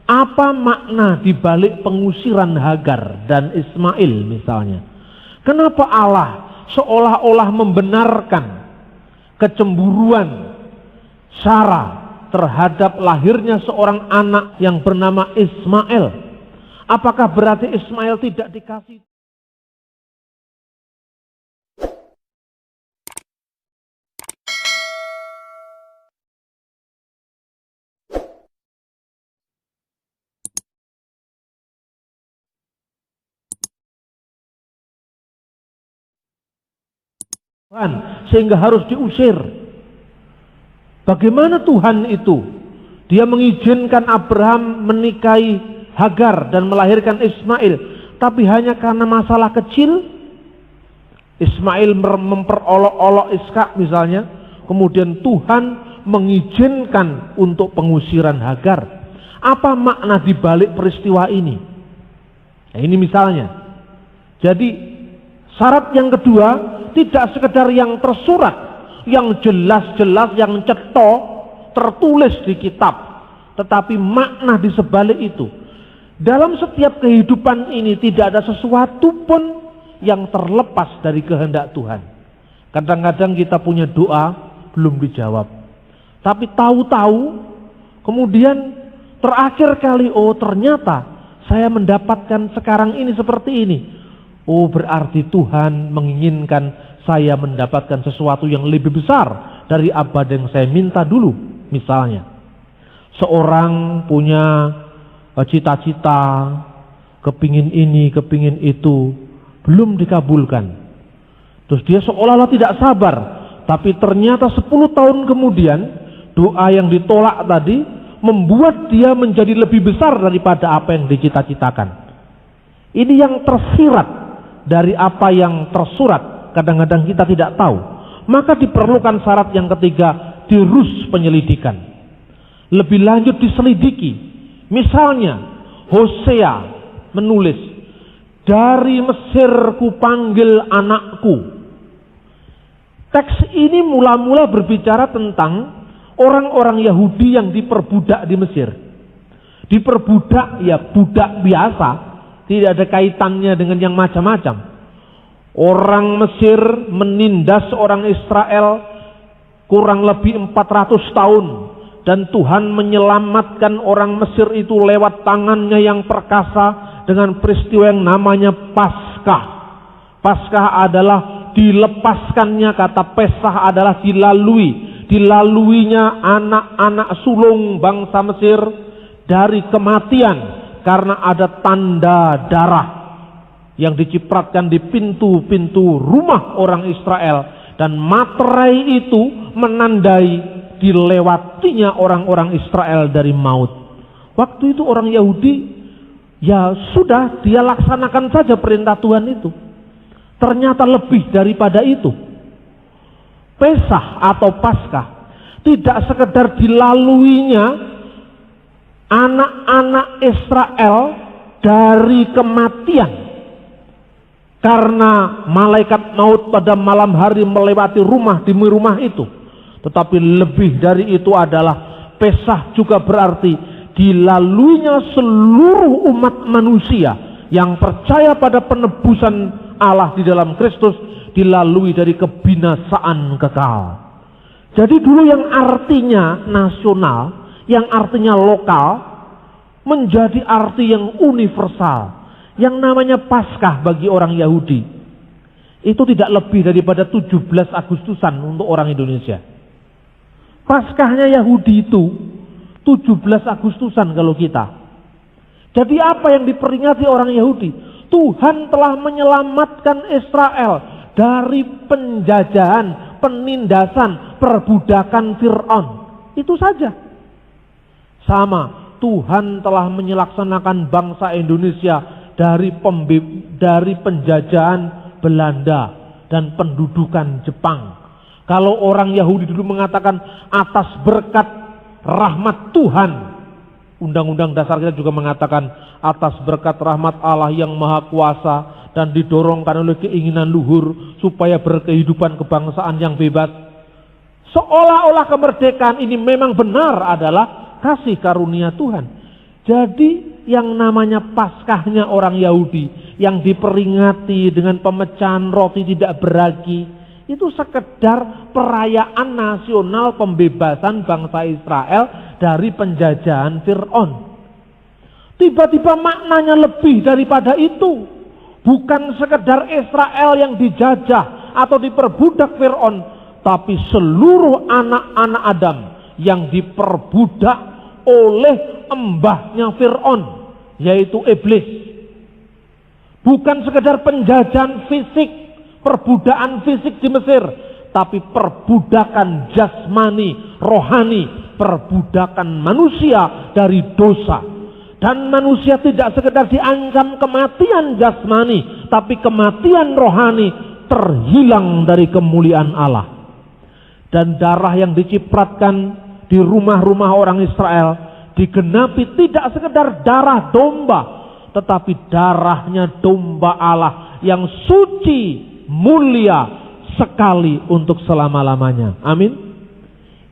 Apa makna dibalik pengusiran Hagar dan Ismail misalnya? Kenapa Allah seolah-olah membenarkan kecemburuan Sarah terhadap lahirnya seorang anak yang bernama Ismail? Apakah berarti Ismail tidak dikasih? Sehingga harus diusir. Bagaimana Tuhan itu? Dia mengizinkan Abraham menikahi Hagar dan melahirkan Ismail, tapi hanya karena masalah kecil. Ismail memperolok-olok Ishak misalnya, kemudian Tuhan mengizinkan untuk pengusiran Hagar. Apa makna dibalik peristiwa ini? Nah, ini misalnya. Jadi syarat yang kedua, tidak sekedar yang tersurat, yang jelas-jelas, yang cetok, tertulis di kitab, tetapi makna di sebalik itu. Dalam setiap kehidupan ini tidak ada sesuatu pun yang terlepas dari kehendak Tuhan. Kadang-kadang kita punya doa belum dijawab, tapi tahu-tahu kemudian terakhir kali, oh ternyata saya mendapatkan sekarang ini seperti ini. Oh berarti Tuhan menginginkan saya mendapatkan sesuatu yang lebih besar dari apa yang saya minta dulu. Misalnya seorang punya cita-cita, kepingin ini, kepingin itu, belum dikabulkan. Terus dia seolah-olah tidak sabar, tapi ternyata 10 tahun kemudian doa yang ditolak tadi membuat dia menjadi lebih besar daripada apa yang dicita-citakan. Ini yang tersirat dari apa yang tersurat. Kadang-kadang kita tidak tahu. Maka diperlukan syarat yang ketiga, dirus penyelidikan. Lebih lanjut diselidiki. Misalnya Hosea menulis, dari Mesir kupanggil anakku. Teks ini mula-mula berbicara tentang orang-orang Yahudi yang diperbudak di Mesir. Diperbudak ya budak biasa, tidak ada kaitannya dengan yang macam-macam. Orang Mesir menindas orang Israel kurang lebih 400 tahun. Dan Tuhan menyelamatkan orang Mesir itu lewat tangannya yang perkasa dengan peristiwa yang namanya Paskah. Paskah adalah dilepaskannya, kata Pesah adalah dilalui. Dilaluinya anak-anak sulung bangsa Mesir dari kematian karena ada tanda darah yang dicipratkan di pintu-pintu rumah orang Israel, dan materai itu menandai dilewatinya orang-orang Israel dari maut. Waktu itu orang Yahudi ya sudah, dia laksanakan saja perintah Tuhan itu. Ternyata lebih daripada itu. Pesah atau Paskah tidak sekedar dilaluinya anak-anak Israel dari kematian karena malaikat maut pada malam hari melewati rumah demi rumah itu, tetapi lebih dari itu adalah Pesah juga berarti dilaluinya seluruh umat manusia yang percaya pada penebusan Allah di dalam Kristus, dilalui dari kebinasaan kekal. Jadi dulu yang artinya nasional, yang artinya lokal, menjadi arti yang universal. Yang namanya Paskah bagi orang Yahudi itu tidak lebih daripada 17 Agustusan untuk orang Indonesia. Paskahnya Yahudi itu 17 Agustusan kalau kita. Jadi apa yang diperingati orang Yahudi? Tuhan telah menyelamatkan Israel dari penjajahan, penindasan, perbudakan Fir'aun. Itu saja. Sama, Tuhan telah menyelaksanakan bangsa Indonesia dari penjajahan Belanda dan pendudukan Jepang. Kalau orang Yahudi dulu mengatakan atas berkat rahmat Tuhan, Undang-Undang Dasar kita juga mengatakan atas berkat rahmat Allah yang Maha Kuasa dan didorongkan oleh keinginan luhur supaya berkehidupan kebangsaan yang bebas. Seolah-olah kemerdekaan ini memang benar adalah kasih karunia Tuhan. Jadi yang namanya Paskahnya orang Yahudi yang diperingati dengan pemecahan roti tidak beragi, itu sekedar perayaan nasional pembebasan bangsa Israel dari penjajahan Fir'aun. Tiba-tiba maknanya lebih daripada itu. Bukan sekedar Israel yang dijajah atau diperbudak Fir'aun, tapi seluruh anak-anak Adam yang diperbudak oleh embahnya Fir'aun, yaitu iblis. Bukan sekedar penjajahan fisik, perbudakan fisik di Mesir, tapi perbudakan jasmani, rohani, perbudakan manusia dari dosa. Dan manusia tidak sekedar diancam kematian jasmani, tapi kematian rohani, terhilang dari kemuliaan Allah. Dan darah yang dicipratkan di rumah-rumah orang Israel digenapi tidak sekedar darah domba, tetapi darahnya domba Allah yang suci, mulia sekali untuk selama-lamanya. Amin.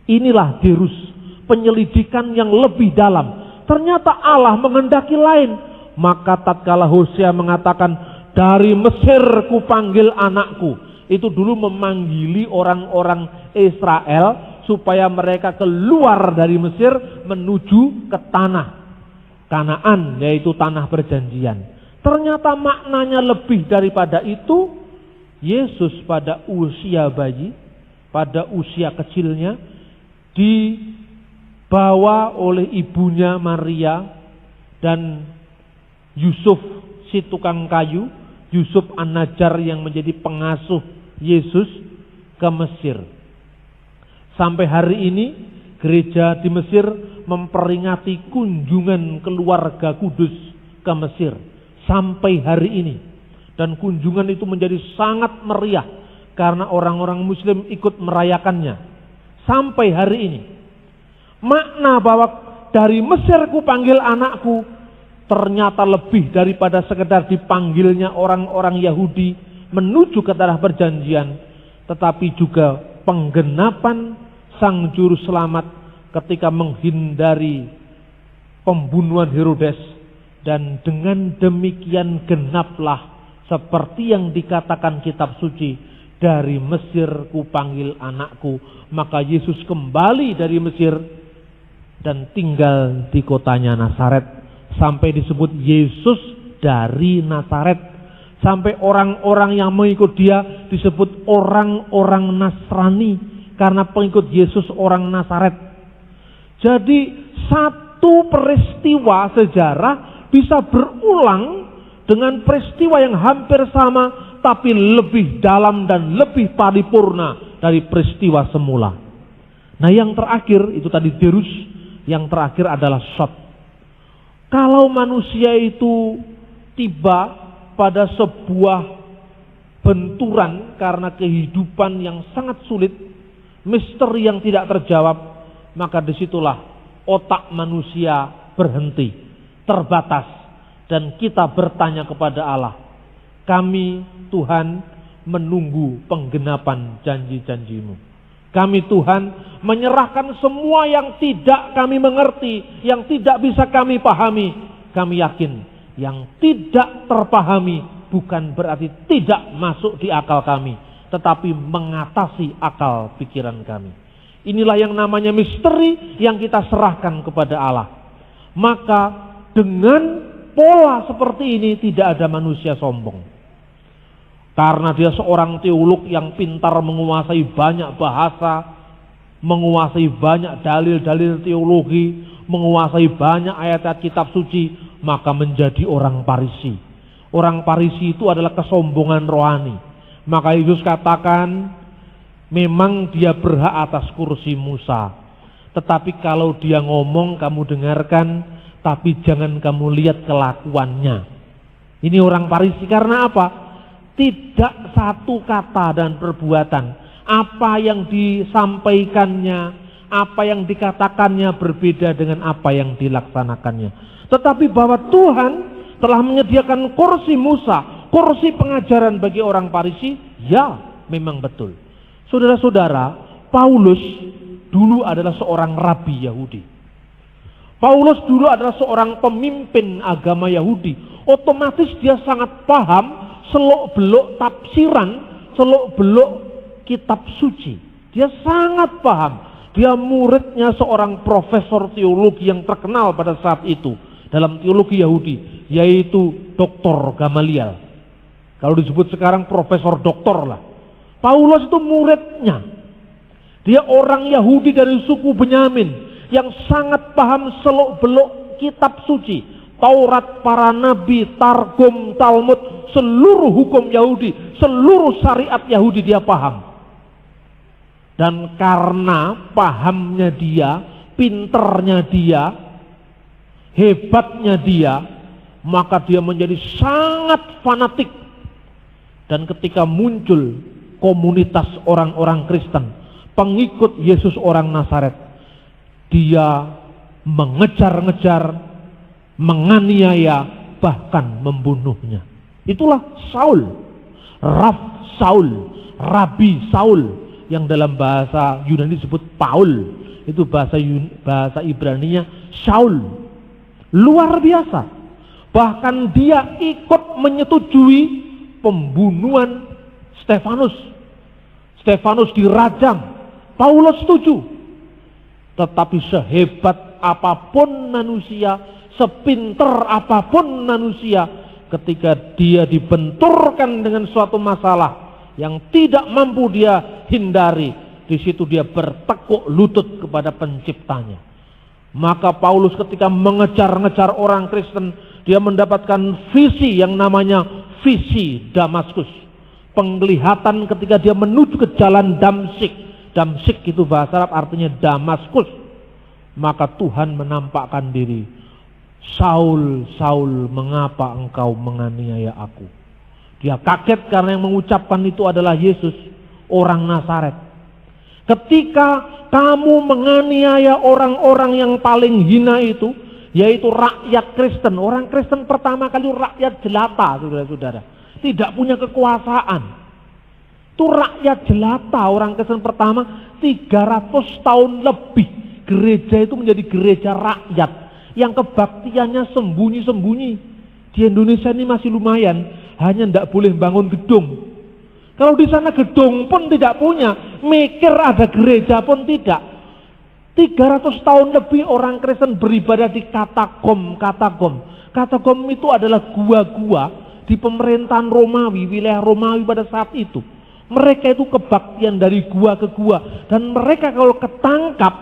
Inilah dirus penyelidikan yang lebih dalam. Ternyata Allah menghendaki lain. Maka tatkala Hosea mengatakan, dari Mesir kupanggil anakku, itu dulu memanggili orang-orang Israel supaya mereka keluar dari Mesir menuju ke tanah Kanaan, yaitu tanah perjanjian. Ternyata maknanya lebih daripada itu. Yesus pada usia bayi, pada usia kecilnya, dibawa oleh ibunya Maria dan Yusuf si tukang kayu, Yusuf An-Najjar yang menjadi pengasuh Yesus, ke Mesir. Sampai hari ini gereja di Mesir memperingati kunjungan keluarga kudus ke Mesir sampai hari ini. Dan kunjungan itu menjadi sangat meriah karena orang-orang Muslim ikut merayakannya sampai hari ini. Makna bahwa dari Mesir ku panggil anakku ternyata lebih daripada sekedar dipanggilnya orang-orang Yahudi menuju ke tanah perjanjian, tetapi juga penggenapan Sang Juru Selamat ketika menghindari pembunuhan Herodes. Dan dengan demikian genaplah seperti yang dikatakan kitab suci, dari Mesir kupanggil anakku. Maka Yesus kembali dari Mesir dan tinggal di kotanya Nazaret, sampai disebut Yesus dari Nazaret. Sampai orang-orang yang mengikut dia disebut orang-orang Nasrani, karena pengikut Yesus orang Nazaret. Jadi satu peristiwa sejarah bisa berulang dengan peristiwa yang hampir sama, tapi lebih dalam dan lebih paripurna dari peristiwa semula. Nah, yang terakhir itu tadi derus, yang terakhir adalah shot. Kalau manusia itu tiba pada sebuah benturan karena kehidupan yang sangat sulit, misteri yang tidak terjawab, maka disitulah otak manusia berhenti, terbatas. Dan kita bertanya kepada Allah, kami Tuhan menunggu penggenapan janji-janjimu. Kami Tuhan menyerahkan semua yang tidak kami mengerti, yang tidak bisa kami pahami. Kami yakin yang tidak terpahami bukan berarti tidak masuk di akal kami, tetapi mengatasi akal pikiran kami. Inilah yang namanya misteri yang kita serahkan kepada Allah. Maka dengan pola seperti ini tidak ada manusia sombong. Karena dia seorang teolog yang pintar, menguasai banyak bahasa, menguasai banyak dalil-dalil teologi, menguasai banyak ayat-ayat kitab suci, maka menjadi orang Farisi. Orang Farisi itu adalah kesombongan rohani. Maka Yesus katakan, memang dia berhak atas kursi Musa, tetapi kalau dia ngomong kamu dengarkan, tapi jangan kamu lihat kelakuannya. Ini orang Farisi karena apa? Tidak satu kata dan perbuatan, apa yang disampaikannya, apa yang dikatakannya berbeda dengan apa yang dilaksanakannya. Tetapi bahwa Tuhan telah menyediakan kursi Musa, kursi pengajaran bagi orang Farisi, ya memang betul. Saudara-saudara, Paulus dulu adalah seorang rabi Yahudi. Paulus dulu adalah seorang pemimpin agama Yahudi. Otomatis dia sangat paham seluk-beluk tafsiran, seluk-beluk kitab suci. Dia sangat paham. Dia muridnya seorang profesor teologi yang terkenal pada saat itu dalam teologi Yahudi, yaitu Dr. Gamaliel. Kalau disebut sekarang profesor doktor lah. Paulus itu muridnya. Dia orang Yahudi dari suku Benyamin yang sangat paham seluk-beluk kitab suci, Taurat, para nabi, Targum, Talmud, seluruh hukum Yahudi, seluruh syariat Yahudi dia paham. Dan karena pahamnya dia, pinternya dia, hebatnya dia, maka dia menjadi sangat fanatik. Dan ketika muncul komunitas orang-orang Kristen, pengikut Yesus orang Nazaret, dia mengejar-ngejar, menganiaya, bahkan membunuhnya. Itulah Saul, Rabi Saul, yang dalam bahasa Yunani disebut Paul. Itu bahasa Ibraninya Saul. Luar biasa. Bahkan dia ikut menyetujui pembunuhan Stefanus. Stefanus dirajam. Paulus setuju. Tetapi sehebat apapun manusia, sepinter apapun manusia, ketika dia dibenturkan dengan suatu masalah yang tidak mampu dia hindari, di situ dia bertekuk lutut kepada penciptanya. Maka Paulus ketika mengejar-ngejar orang Kristen, dia mendapatkan visi yang namanya visi Damaskus. Penglihatan ketika dia menuju ke jalan Damsyik. Damsyik itu bahasa Arab artinya Damaskus. Maka Tuhan menampakkan diri. Saul, Saul, mengapa engkau menganiaya aku? Dia kaget karena yang mengucapkan itu adalah Yesus, orang Nazaret. Ketika kamu menganiaya orang-orang yang paling hina itu, yaitu rakyat Kristen. Orang Kristen pertama kali rakyat jelata, saudara-saudara. Tidak punya kekuasaan. Itu rakyat jelata, orang Kristen pertama 300 tahun lebih. Gereja itu menjadi gereja rakyat yang kebaktiannya sembunyi-sembunyi. Di Indonesia ini masih lumayan, hanya tidak boleh bangun gedung. Kalau di sana gedung pun tidak punya, mikir ada gereja pun tidak. 300 tahun lebih orang Kristen beribadah di katakom. Katakom itu adalah gua-gua di pemerintahan Romawi, wilayah Romawi pada saat itu. Mereka itu kebaktian dari gua ke gua, dan mereka kalau ketangkap,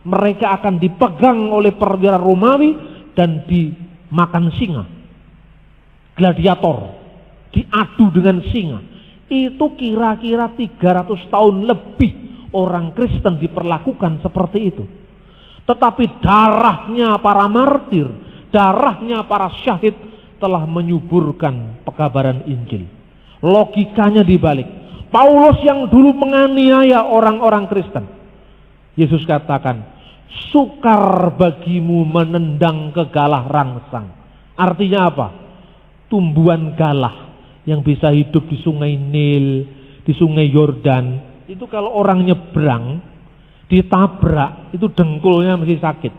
mereka akan dipegang oleh perwira Romawi dan dimakan singa. Gladiator, diadu dengan singa. Itu kira-kira 300 tahun lebih orang Kristen diperlakukan seperti itu. Tetapi darahnya para martir, darahnya para syahid telah menyuburkan pekabaran Injil. Logikanya dibalik. Paulus yang dulu menganiaya orang-orang Kristen, Yesus katakan, sukar bagimu menendang ke galah rangsang. Artinya apa? Tumbuhan galah yang bisa hidup di sungai Nil, di sungai Yordan. Itu kalau orang nyebrang, ditabrak, itu dengkulnya masih sakit.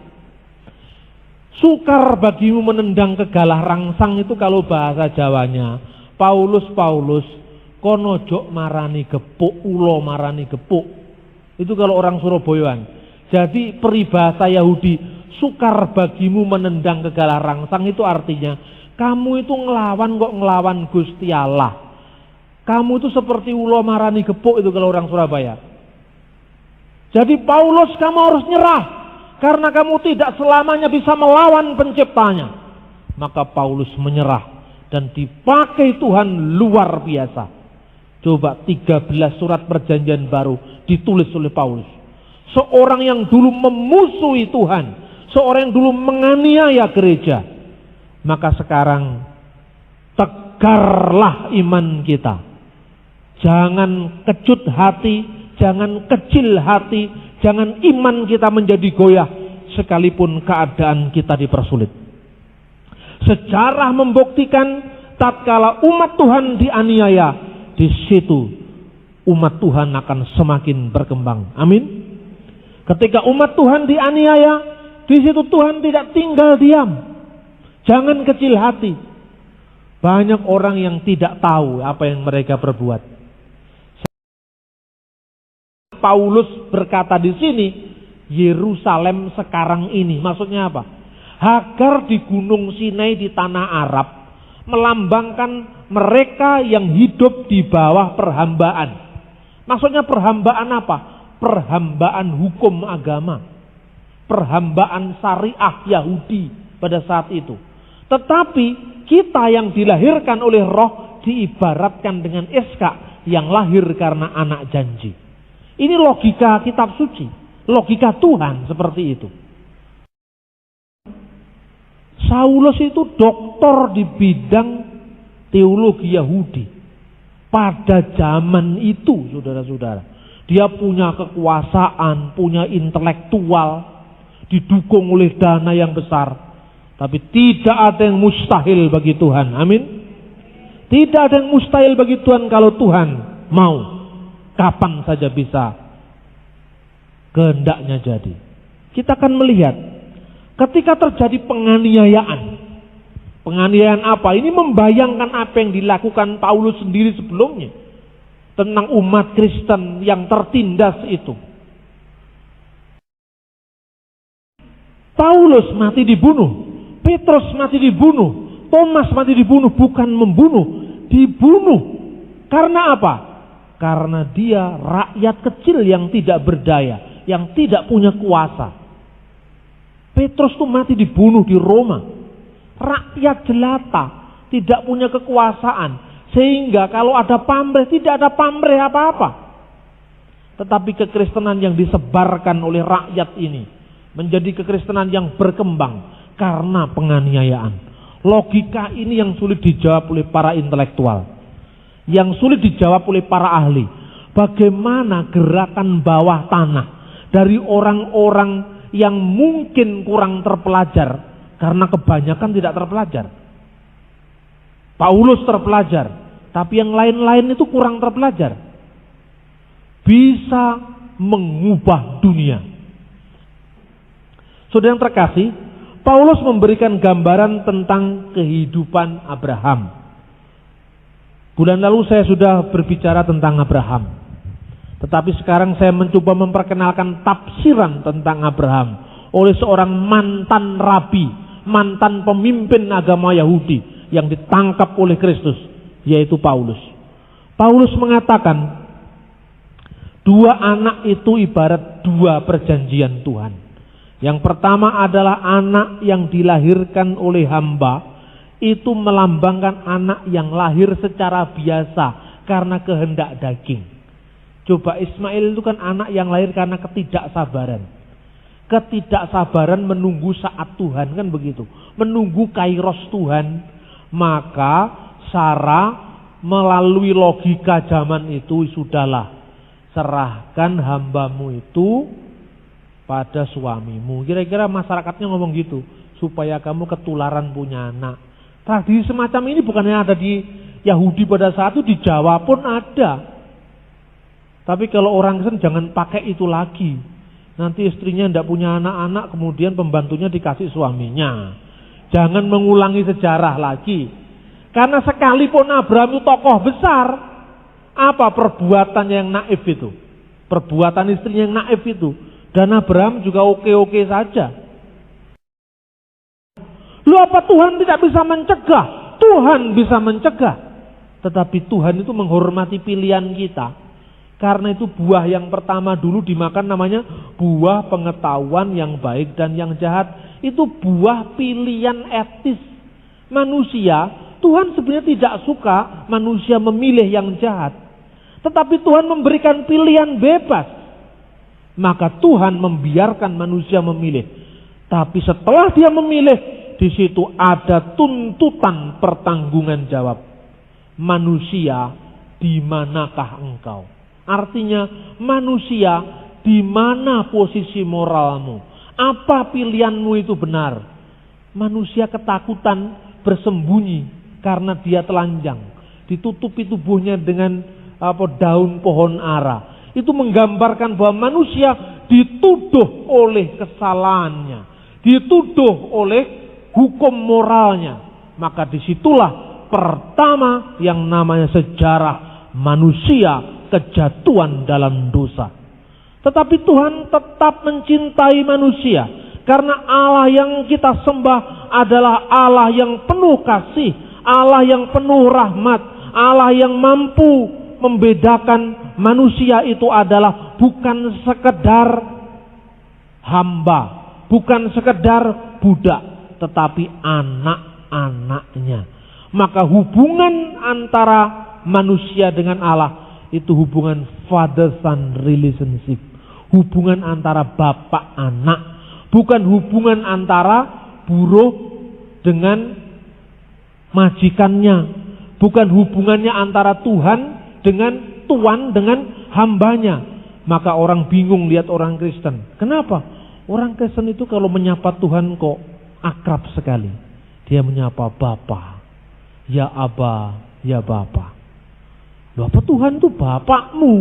Sukar bagimu menendang ke galah rangsang itu kalau bahasa Jawanya, Paulus, kono jok marani gepuk, ulo marani gepuk. Itu kalau orang Surabayaan. Jadi peribahasa Yahudi, sukar bagimu menendang ke galah rangsang itu artinya, kamu itu ngelawan kok ngelawan Gusti Allah. Kamu itu seperti ulo marani gepuk itu kalau orang Surabaya. Jadi Paulus, kamu harus nyerah. Karena kamu tidak selamanya bisa melawan penciptanya. Maka Paulus menyerah dan dipakai Tuhan luar biasa. Coba 13 surat perjanjian baru ditulis oleh Paulus. Seorang yang dulu memusuhi Tuhan, seorang yang dulu menganiaya gereja. Maka sekarang tegarlah iman kita. Jangan kecut hati, jangan kecil hati, jangan iman kita menjadi goyah sekalipun keadaan kita dipersulit. Sejarah membuktikan tatkala umat Tuhan dianiaya, di situ umat Tuhan akan semakin berkembang. Amin. Ketika umat Tuhan dianiaya, Di situ Tuhan tidak tinggal diam. Jangan kecil hati. Banyak orang yang tidak tahu apa yang mereka perbuat. Paulus berkata di sini, Yerusalem sekarang ini. Maksudnya apa? Hagar di Gunung Sinai di tanah Arab melambangkan mereka yang hidup di bawah perhambaan. Maksudnya perhambaan apa? Perhambaan hukum agama. Perhambaan syariah Yahudi pada saat itu. Tetapi kita yang dilahirkan oleh Roh diibaratkan dengan Iska yang lahir karena anak janji. Ini logika kitab suci, logika Tuhan seperti itu. Saulus itu doktor di bidang teologi Yahudi. Pada zaman itu, saudara-saudara, dia punya kekuasaan, punya intelektual, didukung oleh dana yang besar. Tapi tidak ada yang mustahil bagi Tuhan. Amin. Tidak ada yang mustahil bagi Tuhan kalau Tuhan mau. Kapan saja bisa kehendaknya jadi. Kita akan melihat ketika terjadi penganiayaan. Penganiayaan apa? Ini membayangkan apa yang dilakukan Paulus sendiri sebelumnya. Tentang umat Kristen yang tertindas itu. Paulus mati dibunuh. Petrus mati dibunuh. Thomas mati dibunuh. Bukan membunuh. Dibunuh. Karena apa? Karena dia rakyat kecil yang tidak berdaya. Yang tidak punya kuasa. Petrus tuh mati dibunuh di Roma. Rakyat jelata, tidak punya kekuasaan. Sehingga kalau ada pamrih, tidak ada pamrih apa-apa. Tetapi kekristenan yang disebarkan oleh rakyat ini menjadi kekristenan yang berkembang karena penganiayaan. Logika ini yang sulit dijawab oleh para intelektual. Yang sulit dijawab oleh para ahli. Bagaimana gerakan bawah tanah dari orang-orang yang mungkin kurang terpelajar, karena kebanyakan tidak terpelajar. Paulus terpelajar, tapi yang lain-lain itu kurang terpelajar. Bisa mengubah dunia. Saudara yang terkasih, Paulus memberikan gambaran tentang kehidupan Abraham. Bulan lalu saya sudah berbicara tentang Abraham. Tetapi sekarang saya mencoba memperkenalkan tafsiran tentang Abraham oleh seorang mantan rabi, mantan pemimpin agama Yahudi yang ditangkap oleh Kristus, yaitu Paulus. Paulus mengatakan, dua anak itu ibarat dua perjanjian Tuhan. Yang pertama adalah anak yang dilahirkan oleh hamba, itu melambangkan anak yang lahir secara biasa karena kehendak daging. Coba Ismail itu kan anak yang lahir karena ketidaksabaran. Ketidaksabaran menunggu saat Tuhan, kan begitu. Menunggu kairos Tuhan. Maka Sarah melalui logika zaman itu, sudahlah, serahkan hambamu itu pada suamimu. Kira-kira masyarakatnya ngomong gitu, supaya kamu ketularan punya anak. Tradisi semacam ini bukannya ada di Yahudi pada saat itu, di Jawa pun ada. Tapi kalau orang Kristen jangan pakai itu lagi. Nanti istrinya tidak punya anak-anak, kemudian pembantunya dikasih suaminya. Jangan mengulangi sejarah lagi. Karena sekalipun Abraham itu tokoh besar, apa perbuatannya yang naif itu? Perbuatan istrinya yang naif itu. Dan Abraham juga oke-oke saja. Lu apa Tuhan tidak bisa mencegah? Tuhan bisa mencegah. Tetapi Tuhan itu menghormati pilihan kita. Karena itu buah yang pertama dulu dimakan namanya buah pengetahuan yang baik dan yang jahat. Itu buah pilihan etis manusia. Tuhan sebenarnya tidak suka manusia memilih yang jahat. Tetapi Tuhan memberikan pilihan bebas. Maka Tuhan membiarkan manusia memilih. Tapi setelah dia memilih, di situ ada tuntutan pertanggungan jawab. Manusia, di manakah engkau? Artinya manusia, di mana posisi moralmu? Apa pilihanmu itu benar? Manusia ketakutan bersembunyi karena dia telanjang. Ditutupi tubuhnya dengan daun pohon ara. Itu menggambarkan bahwa manusia dituduh oleh kesalahannya. dituduh oleh hukum moralnya, maka disitulah pertama yang namanya sejarah manusia kejatuhan dalam dosa. Tetapi Tuhan tetap mencintai manusia, karena Allah yang kita sembah adalah Allah yang penuh kasih, Allah yang penuh rahmat, Allah yang mampu membedakan manusia itu adalah bukan sekedar hamba, bukan sekedar budak, tetapi anak-anaknya. Maka hubungan antara manusia dengan Allah itu hubungan father-son relationship, hubungan antara bapak anak, bukan hubungan antara buruh dengan majikannya, bukan hubungannya antara Tuhan dengan tuan dengan hambanya. Maka orang bingung lihat orang Kristen. Kenapa? Orang Kristen itu kalau menyapa Tuhan kok akrab sekali. Dia menyapa Bapa, ya Aba, ya Bapa. Loh, apa Tuhan itu Bapakmu?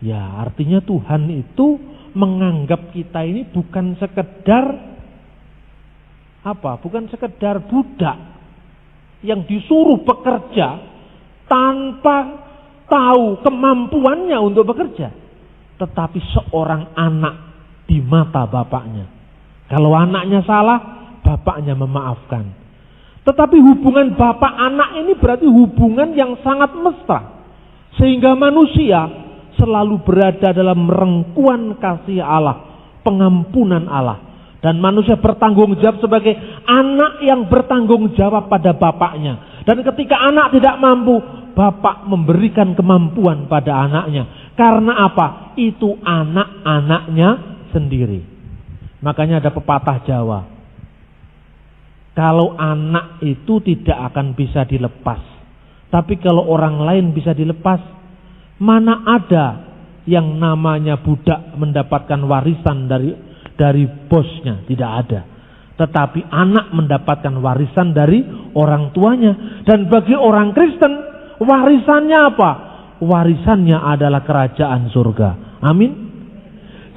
Ya, artinya Tuhan itu menganggap kita ini bukan sekedar apa? Bukan sekedar budak yang disuruh bekerja tanpa tahu kemampuannya untuk bekerja, tetapi seorang anak di mata bapaknya. Kalau anaknya salah, bapaknya memaafkan. Tetapi hubungan bapak anak ini berarti hubungan yang sangat mesra, sehingga manusia selalu berada dalam rengkuan kasih Allah, pengampunan Allah. Dan manusia bertanggung jawab sebagai anak yang bertanggung jawab pada bapaknya. Dan ketika anak tidak mampu, bapak memberikan kemampuan pada anaknya. Karena apa? Itu anak-anaknya sendiri. Makanya ada pepatah Jawa, kalau anak itu tidak akan bisa dilepas, tapi kalau orang lain bisa dilepas. Mana ada yang namanya budak mendapatkan warisan dari bosnya? Tidak ada. Tetapi anak mendapatkan warisan dari orang tuanya. Dan bagi orang Kristen, warisannya apa? Warisannya adalah kerajaan surga. Amin.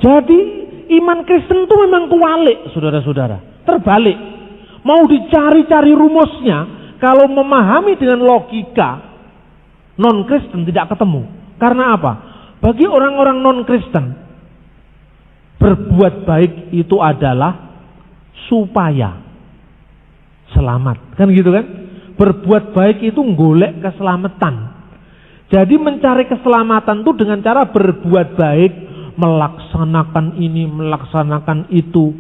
Jadi iman Kristen itu memang kualik, saudara-saudara. Terbalik. Mau dicari-cari rumusnya, kalau memahami dengan logika, non-Kristen tidak ketemu. Karena apa? Bagi orang-orang non-Kristen, berbuat baik itu adalah supaya selamat. Kan gitu kan? Berbuat baik itu golek keselamatan. Jadi mencari keselamatan itu dengan cara berbuat baik, melaksanakan ini, melaksanakan itu,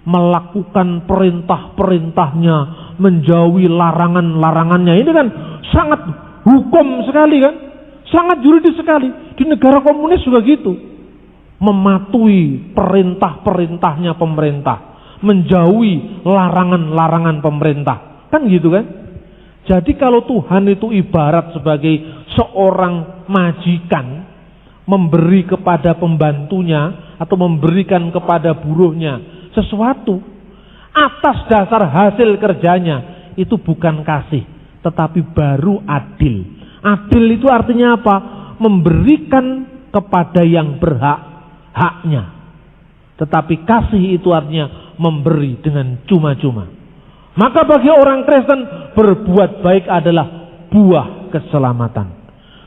melakukan perintah-perintahnya, menjauhi larangan-larangannya. Ini kan sangat hukum sekali kan? Sangat juridis sekali. Di negara komunis juga gitu. Mematuhi perintah-perintahnya pemerintah, menjauhi larangan-larangan pemerintah. Kan gitu kan? Jadi kalau Tuhan itu ibarat sebagai seorang majikan, memberi kepada pembantunya atau memberikan kepada buruhnya sesuatu atas dasar hasil kerjanya, itu bukan kasih, tetapi baru adil. Adil itu artinya apa? Memberikan kepada yang berhak haknya. Tetapi kasih itu artinya memberi dengan cuma-cuma. Maka bagi orang Kristen, berbuat baik adalah buah keselamatan.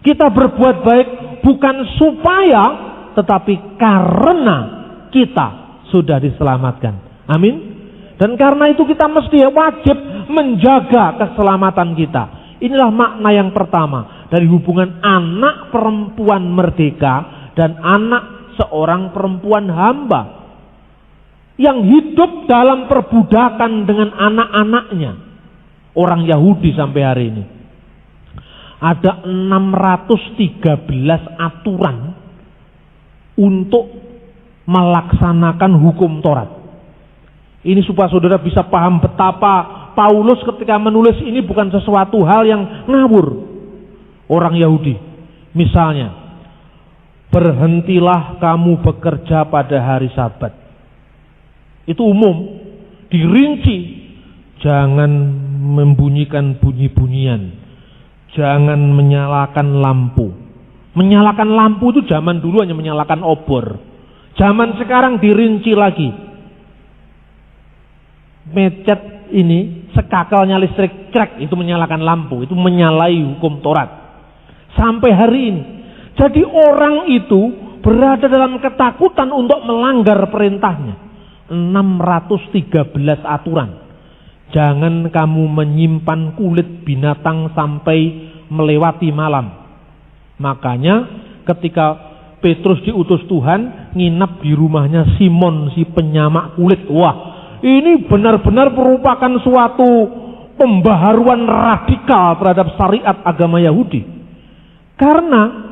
Kita berbuat baik bukan supaya, tetapi karena kita sudah diselamatkan. Amin. Dan karena itu kita mesti wajib menjaga keselamatan kita. Inilah makna yang pertama dari hubungan anak perempuan merdeka dan anak seorang perempuan hamba yang hidup dalam perbudakan dengan anak-anaknya. Orang Yahudi sampai hari ini ada 613 aturan untuk melaksanakan hukum Taurat. Ini supaya saudara bisa paham betapa Paulus ketika menulis ini bukan sesuatu hal yang ngawur. Orang Yahudi, misalnya, berhentilah kamu bekerja pada hari Sabat. Itu umum, dirinci. Jangan membunyikan bunyi-bunyian, jangan menyalakan lampu. Menyalakan lampu itu zaman dulu hanya menyalakan obor. Zaman sekarang dirinci lagi. mecet ini, sekakalnya listrik crek, itu menyalakan lampu, itu menyalahi hukum Taurat. Sampai hari ini. Jadi orang itu berada dalam ketakutan untuk melanggar perintahnya. 613 aturan. Jangan kamu menyimpan kulit binatang sampai melewati malam. Makanya ketika Petrus diutus Tuhan nginap di rumahnya Simon si penyamak kulit. Wah, ini benar-benar merupakan suatu pembaharuan radikal terhadap syariat agama Yahudi. Karena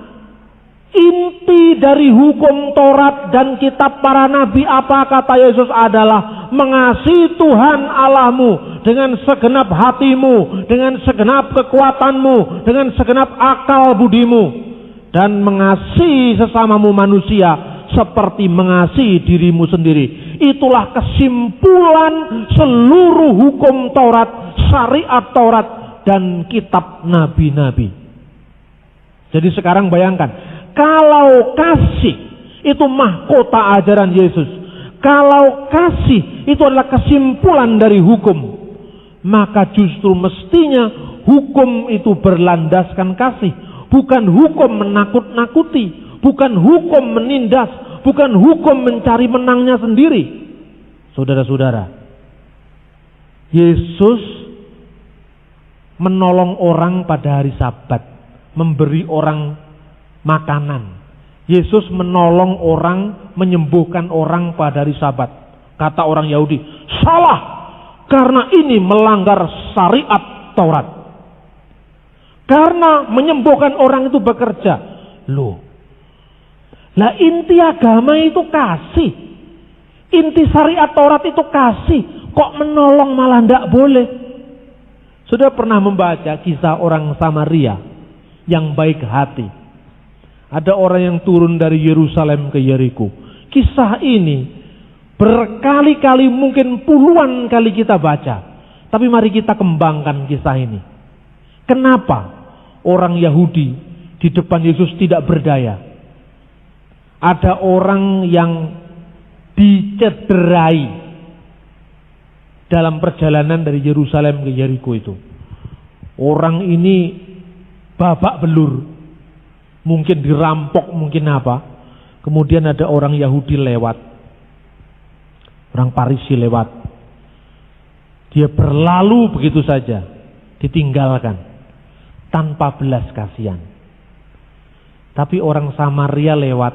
inti dari hukum Taurat dan kitab para nabi, apa kata Yesus, adalah mengasihi Tuhan Allahmu dengan segenap hatimu, dengan segenap kekuatanmu, dengan segenap akal budimu, dan mengasihi sesamamu manusia seperti mengasihi dirimu sendiri. Itulah kesimpulan seluruh hukum Taurat, syariat Taurat, dan kitab nabi-nabi. Jadi sekarang bayangkan, kalau kasih itu mahkota ajaran Yesus, kalau kasih itu adalah kesimpulan dari hukum, maka justru mestinya hukum itu berlandaskan kasih. Bukan hukum menakut-nakuti, bukan hukum menindas, bukan hukum mencari menangnya sendiri. Saudara-saudara, Yesus menolong orang pada hari Sabat, memberi orang makanan. Yesus menolong orang, menyembuhkan orang pada hari Sabat. Kata orang Yahudi, salah, karena ini melanggar syariat Taurat. Karena menyembuhkan orang itu bekerja. Loh, lah inti agama itu kasih, inti syariat Taurat itu kasih. Kok menolong malah tidak boleh? Sudah pernah membaca kisah orang Samaria yang baik hati? Ada orang yang turun dari Yerusalem ke Yeriko. Kisah ini berkali-kali, mungkin puluhan kali kita baca. Tapi mari kita kembangkan kisah ini. Kenapa orang Yahudi di depan Yesus tidak berdaya? Ada orang yang dicederai dalam perjalanan dari Yerusalem ke Yeriko itu. Orang ini babak belur, mungkin dirampok, mungkin apa. Kemudian ada orang Yahudi lewat, orang Farisi lewat. Dia berlalu begitu saja, ditinggalkan tanpa belas kasihan. Tapi orang Samaria lewat,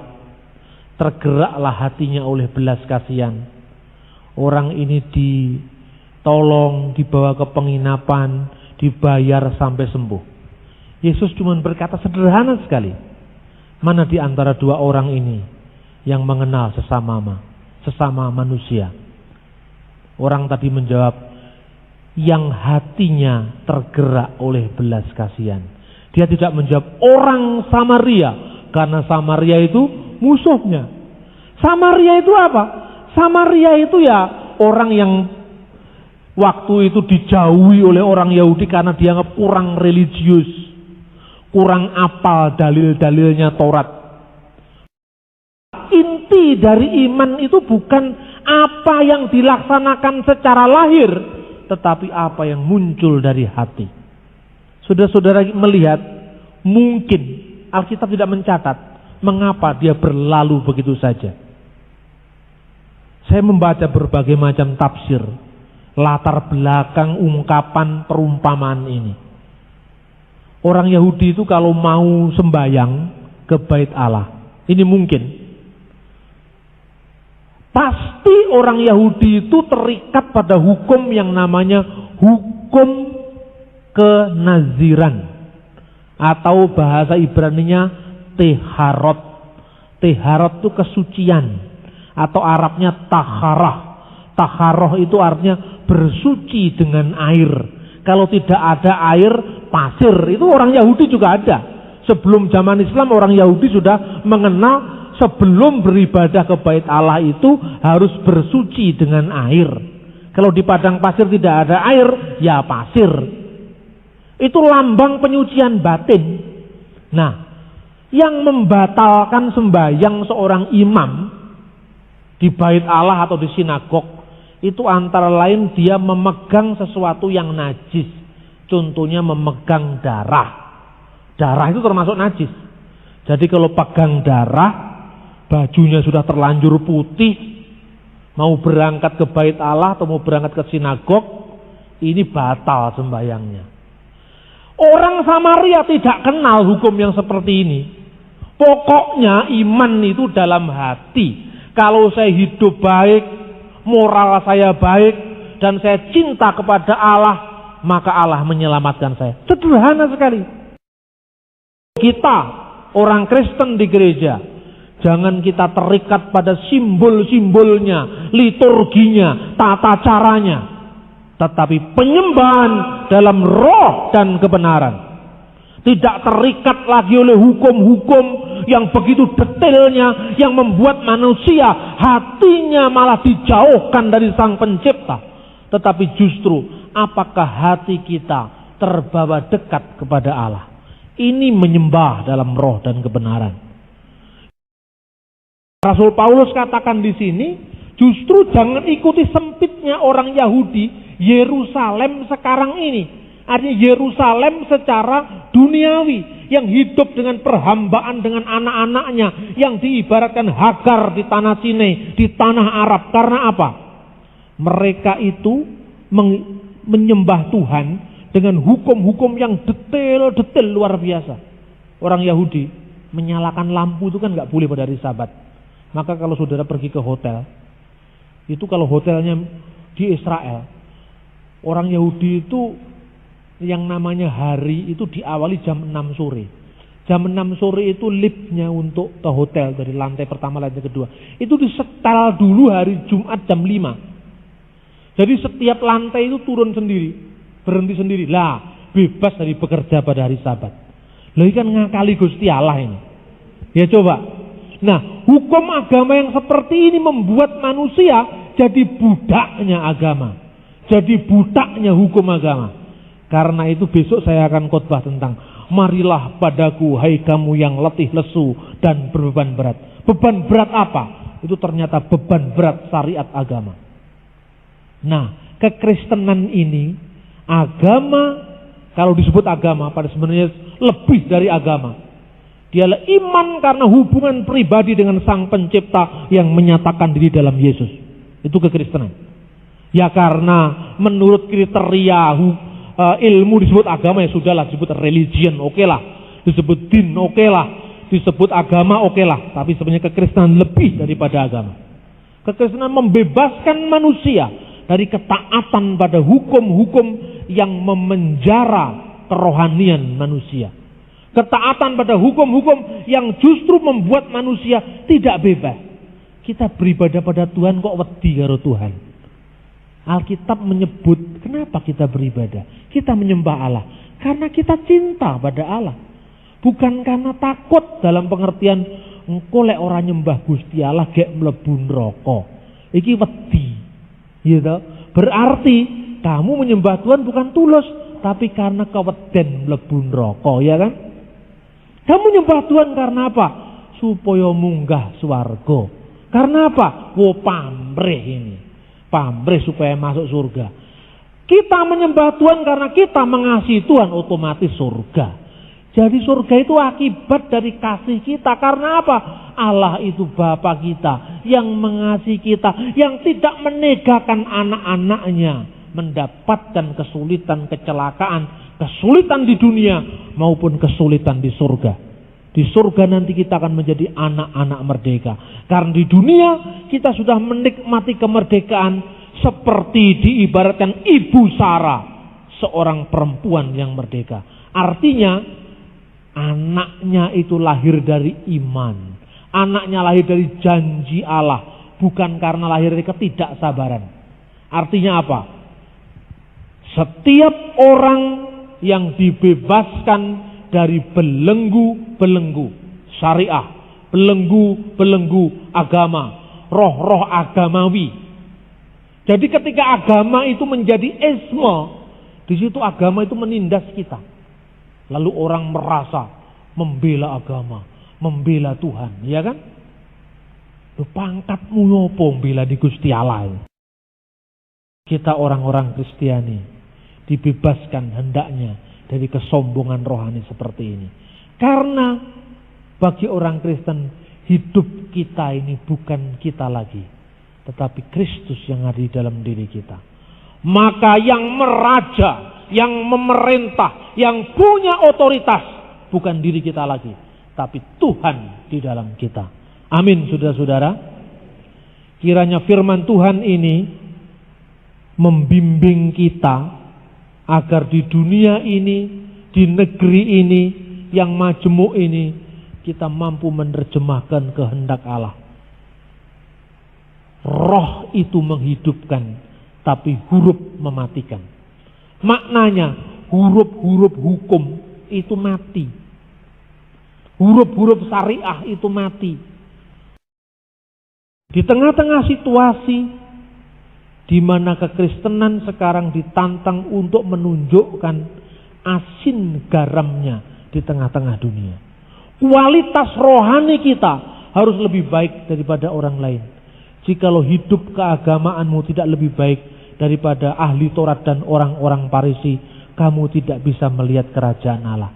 tergeraklah hatinya oleh belas kasihan. Orang ini ditolong, dibawa ke penginapan, dibayar sampai sembuh. Yesus cuma berkata sederhana sekali, mana di antara dua orang ini yang mengenal sesama manusia? Orang tadi menjawab, yang hatinya tergerak oleh belas kasihan. Dia tidak menjawab orang Samaria, karena Samaria itu musuhnya. Samaria itu apa? Samaria itu ya orang yang waktu itu dijauhi oleh orang Yahudi karena dianggap kurang religius, kurang apal dalil-dalilnya Taurat. Inti dari iman itu bukan apa yang dilaksanakan secara lahir, tetapi apa yang muncul dari hati. Saudara-saudara melihat, mungkin Alkitab tidak mencatat mengapa dia berlalu begitu saja. Saya membaca berbagai macam tafsir, latar belakang ungkapan perumpamaan ini. Orang Yahudi itu kalau mau sembahyang ke bait Allah, ini mungkin, pasti orang Yahudi itu terikat pada hukum yang namanya hukum kenaziran, atau bahasa Ibraninya teharot. Teharot itu kesucian, atau Arabnya taharah. Taharah itu artinya bersuci dengan air. Kalau tidak ada air, pasir. Itu orang Yahudi juga ada. Sebelum zaman Islam, orang Yahudi sudah mengenal sebelum beribadah ke bait Allah itu harus bersuci dengan air. Kalau di padang pasir tidak ada air, ya pasir. Itu lambang penyucian batin. Nah, yang membatalkan sembahyang seorang imam di bait Allah atau di sinagog, itu antara lain dia memegang sesuatu yang najis. Contohnya memegang darah. Darah itu termasuk najis. Jadi kalau pegang darah, bajunya sudah terlanjur putih, mau berangkat ke bait Allah atau mau berangkat ke sinagog, ini batal sembahyangnya. Orang Samaria tidak kenal hukum yang seperti ini. Pokoknya iman itu dalam hati. Kalau saya hidup baik, moral saya baik, dan saya cinta kepada Allah, maka Allah menyelamatkan saya. Sederhana sekali. Kita, orang Kristen di gereja, jangan kita terikat pada simbol-simbolnya, liturginya, tata caranya. Tetapi penyembahan dalam roh dan kebenaran. Tidak terikat lagi oleh hukum-hukum yang begitu detailnya, yang membuat manusia hatinya malah dijauhkan dari Sang Pencipta. Tetapi justru apakah hati kita terbawa dekat kepada Allah? Ini menyembah dalam roh dan kebenaran. Rasul Paulus katakan di sini, justru jangan ikuti sempitnya orang Yahudi Yerusalem sekarang ini. Artinya Yerusalem secara duniawi, yang hidup dengan perhambaan dengan anak-anaknya, yang diibaratkan Hagar di tanah Sinai, di tanah Arab. Karena apa? Mereka itu menyembah Tuhan dengan hukum-hukum yang detail luar biasa. Orang Yahudi menyalakan lampu itu kan nggak boleh pada hari Sabat. Maka kalau saudara pergi ke hotel, itu kalau hotelnya di Israel, orang Yahudi itu yang namanya hari itu diawali jam 6 sore. Jam 6 sore itu liftnya untuk ke hotel dari lantai pertama, lantai kedua. Itu disetel dulu hari Jumat jam 5. Jadi setiap lantai itu turun sendiri, berhenti sendiri. Lah, bebas dari bekerja pada hari Sabat. Lah ini kan ngakali Gusti Allah ini. Ya coba. Nah, hukum agama yang seperti ini membuat manusia jadi budaknya agama. Jadi budaknya hukum agama. Karena itu besok saya akan khotbah tentang marilah padaku hai kamu yang letih lesu dan berbeban berat. Beban berat apa? Itu ternyata beban berat syariat agama. Nah, kekristenan ini, agama, kalau disebut agama, pada sebenarnya lebih dari agama. Dialah iman karena hubungan pribadi dengan Sang Pencipta yang menyatakan diri dalam Yesus. Itu kekristenan. Ya karena menurut kriteria ilmu disebut agama, ya sudahlah, disebut religion, oke lah, disebut din, oke lah, disebut agama, oke lah. Tapi sebenarnya kekristenan lebih daripada agama. Kekristenan membebaskan manusia dari ketaatan pada hukum-hukum yang memenjara kerohanian manusia. Ketaatan pada hukum-hukum yang justru membuat manusia tidak bebas. Kita beribadah pada Tuhan kok wedi karo Tuhan. Alkitab menyebut kenapa kita beribadah. Kita menyembah Allah karena kita cinta pada Allah. Bukan karena takut dalam pengertian engko lek ora nyembah Gusti Allah gek mlebu neraka. Iki wedi. Gitu. Berarti kamu menyembah Tuhan bukan tulus, tapi karena keweden mlebu neraka, ya kan? Kamu menyembah Tuhan karena apa? Supaya munggah swarga. Karena apa? Pamrih ini. Pamrih supaya masuk surga. Kita menyembah Tuhan karena kita mengasihi Tuhan, otomatis surga. Jadi surga itu akibat dari kasih kita. Karena apa? Allah itu Bapa kita yang mengasihi kita, yang tidak menegakan anak-anaknya mendapatkan kesulitan, kecelakaan, kesulitan di dunia maupun kesulitan di surga. Di surga nanti kita akan menjadi anak-anak merdeka. Karena di dunia kita sudah menikmati kemerdekaan seperti diibaratkan Ibu Sarah, seorang perempuan yang merdeka. Artinya anaknya itu lahir dari iman. Anaknya lahir dari janji Allah, bukan karena lahir dari ketidaksabaran. Artinya apa? Setiap orang yang dibebaskan dari belenggu-belenggu syariah, belenggu-belenggu agama, roh-roh agamawi. Jadi ketika agama itu menjadi isme, di situ agama itu menindas kita. Lalu orang merasa membela agama, membela Tuhan, ya kan? Lu pangkatmu ngopo membela di Gusti Allah. Kita orang-orang Kristiani dibebaskan hendaknya dari kesombongan rohani seperti ini. Karena bagi orang Kristen, hidup kita ini bukan kita lagi, tetapi Kristus yang ada di dalam diri kita. Maka yang meraja, yang memerintah, yang punya otoritas bukan diri kita lagi, tapi Tuhan di dalam kita. Amin, saudara-saudara. Kiranya firman Tuhan ini membimbing kita agar di dunia ini, di negeri ini yang majemuk ini, kita mampu menerjemahkan kehendak Allah. Roh itu menghidupkan, tapi huruf mematikan. Maknanya huruf-huruf hukum itu mati. Huruf-huruf syariah itu mati. Di tengah-tengah situasi di mana kekristenan sekarang ditantang untuk menunjukkan asin garamnya di tengah-tengah dunia. Kualitas rohani kita harus lebih baik daripada orang lain. Jikalau hidup keagamaanmu tidak lebih baik daripada ahli Taurat dan orang-orang Farisi, kamu tidak bisa melihat kerajaan Allah.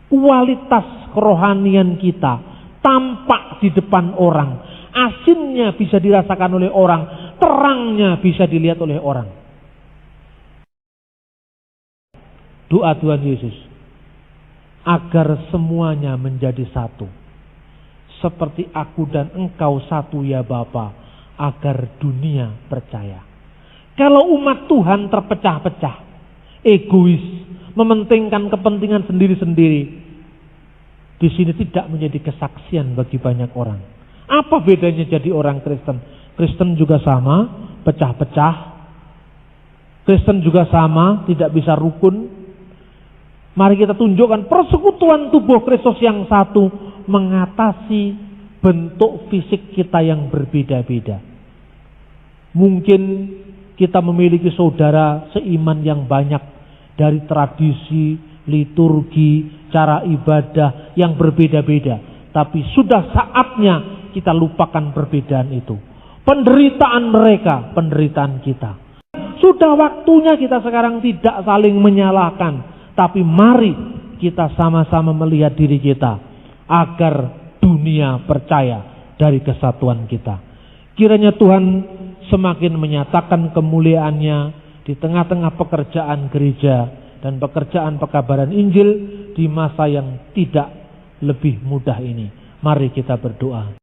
Kualitas kerohanian kita tampak di depan orang. Asinnya bisa dirasakan oleh orang, terangnya bisa dilihat oleh orang. Doa Tuhan Yesus, agar semuanya menjadi satu, seperti aku dan engkau satu ya Bapa, agar dunia percaya. Kalau umat Tuhan terpecah-pecah, egois, mementingkan kepentingan sendiri-sendiri, di sini tidak menjadi kesaksian bagi banyak orang. Apa bedanya jadi orang Kristen? Kristen juga sama, pecah-pecah. Kristen juga sama, tidak bisa rukun. Mari kita tunjukkan persekutuan tubuh Kristus yang satu mengatasi bentuk fisik kita yang berbeda-beda. Mungkin kita memiliki saudara seiman yang banyak dari tradisi, liturgi, cara ibadah yang berbeda-beda. Tapi sudah saatnya kita lupakan perbedaan itu. Penderitaan mereka, penderitaan kita. Sudah waktunya kita sekarang tidak saling menyalahkan, tapi mari kita sama-sama melihat diri kita agar dunia percaya dari kesatuan kita. Kiranya Tuhan semakin menyatakan kemuliaannya di tengah-tengah pekerjaan gereja dan pekerjaan pekabaran Injil di masa yang tidak lebih mudah ini. Mari kita berdoa.